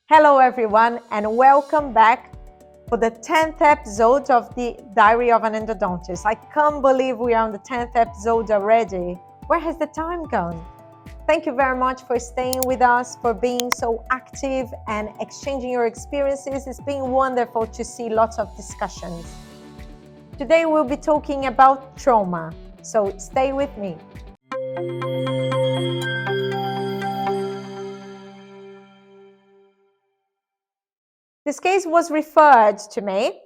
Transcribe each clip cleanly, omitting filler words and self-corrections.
Hello everyone and welcome back for the 10th episode of the Diary of an Endodontist. I can't believe we are on the 10th episode already. Where has the time gone? Thank you very much for staying with us, for being so active and exchanging your experiences. It's been wonderful to see lots of discussions. Today we'll be talking about trauma, so stay with me. This case was referred to me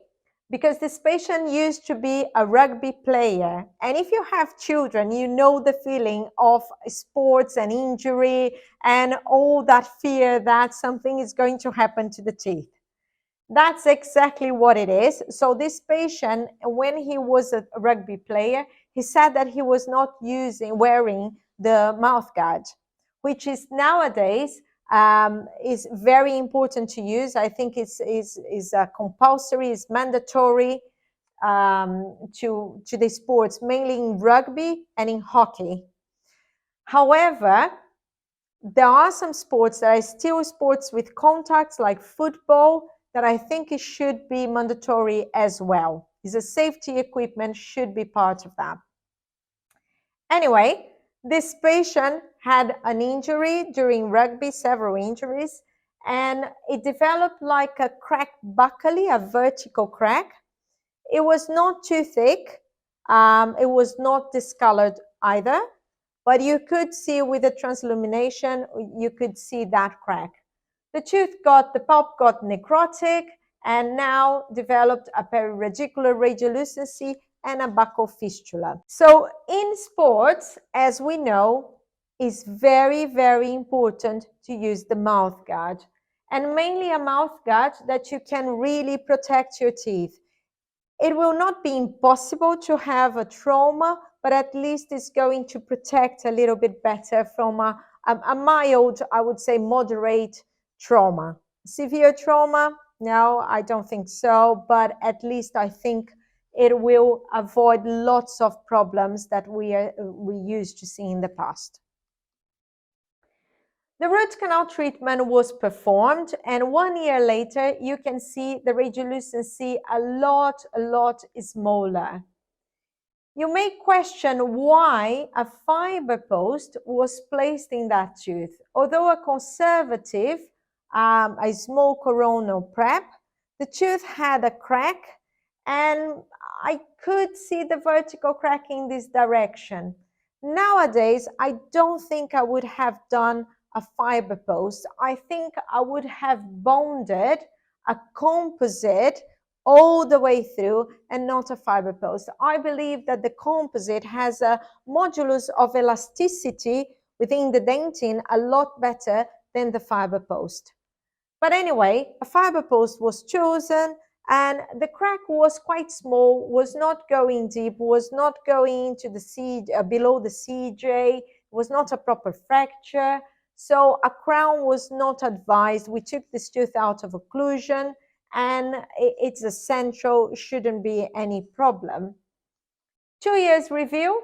because this patient used to be a rugby player. And if you have children, you know the feeling of sports and injury and all that fear that something is going to happen to the teeth. That's exactly what it is. So this patient, when he was a rugby player, he said that he was not wearing the mouth guard, which is nowadays is very important to use. I think is compulsory, is mandatory to the sports, mainly in rugby and in hockey. However, there are some sports that are still sports with contacts, like football, that I think it should be mandatory as well. Is a safety equipment should be part of that. Anyway, this patient had an injury during rugby, several injuries, and it developed like a crack buccally, a vertical crack. It was not too thick. It was not discolored either, but you could see with the transillumination, you could see that crack. The pulp got necrotic and now developed a periradicular radiolucency and a buccal fistula. So in sports, as we know, it's very, very important to use the mouth guard, and mainly a mouth guard that you can really protect your teeth. It will not be impossible to have a trauma, but at least it's going to protect a little bit better from a mild, I would say moderate trauma. Severe trauma? No, I don't think so, but at least I think it will avoid lots of problems that we used to see in the past. The root canal treatment was performed, and 1 year later, you can see the radiolucency a lot smaller. You may question why a fiber post was placed in that tooth. Although a conservative, a small coronal prep, the tooth had a crack, and I could see the vertical crack in this direction. Nowadays, I don't think I would have done a fiber post. I think I would have bonded a composite all the way through and not a fiber post. I believe that the composite has a modulus of elasticity within the dentin a lot better than the fiber post. But anyway, a fiber post was chosen, and the crack was quite small, was not going deep, was not going into the below the CJ, was not a proper fracture. So a crown was not advised. We took this tooth out of occlusion, and it's essential, shouldn't be any problem. 2 years review,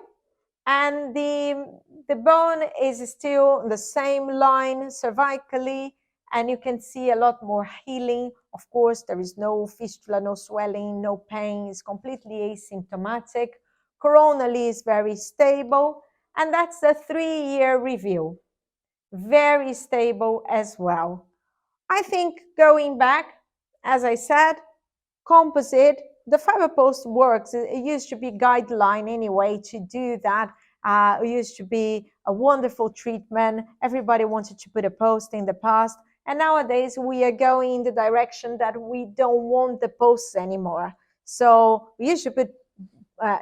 and the bone is still the same line cervically, and you can see a lot more healing. Of course, there is no fistula, no swelling, no pain. It's completely asymptomatic. Coronally is very stable, and that's a 3-year review. Very stable as well. I think going back, as I said, composite, the fiber post works. It used to be guideline anyway to do that. It used to be a wonderful treatment. Everybody wanted to put a post in the past. And nowadays we are going in the direction that we don't want the posts anymore. So we used to put,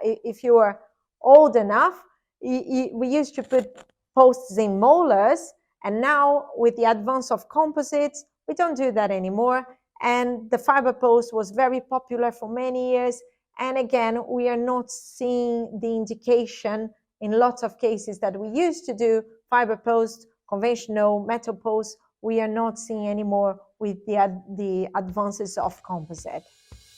if you were old enough, we used to put posts in molars. And now with the advance of composites, we don't do that anymore. And the fiber post was very popular for many years. And again, we are not seeing the indication in lots of cases that we used to do fiber post, conventional metal post. We are not seeing anymore with the advances of composite.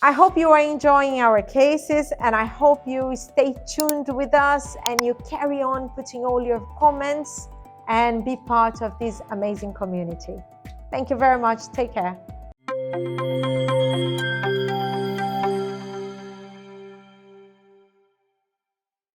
I hope you are enjoying our cases, and I hope you stay tuned with us and you carry on putting all your comments and be part of this amazing community. Thank you very much. Take care.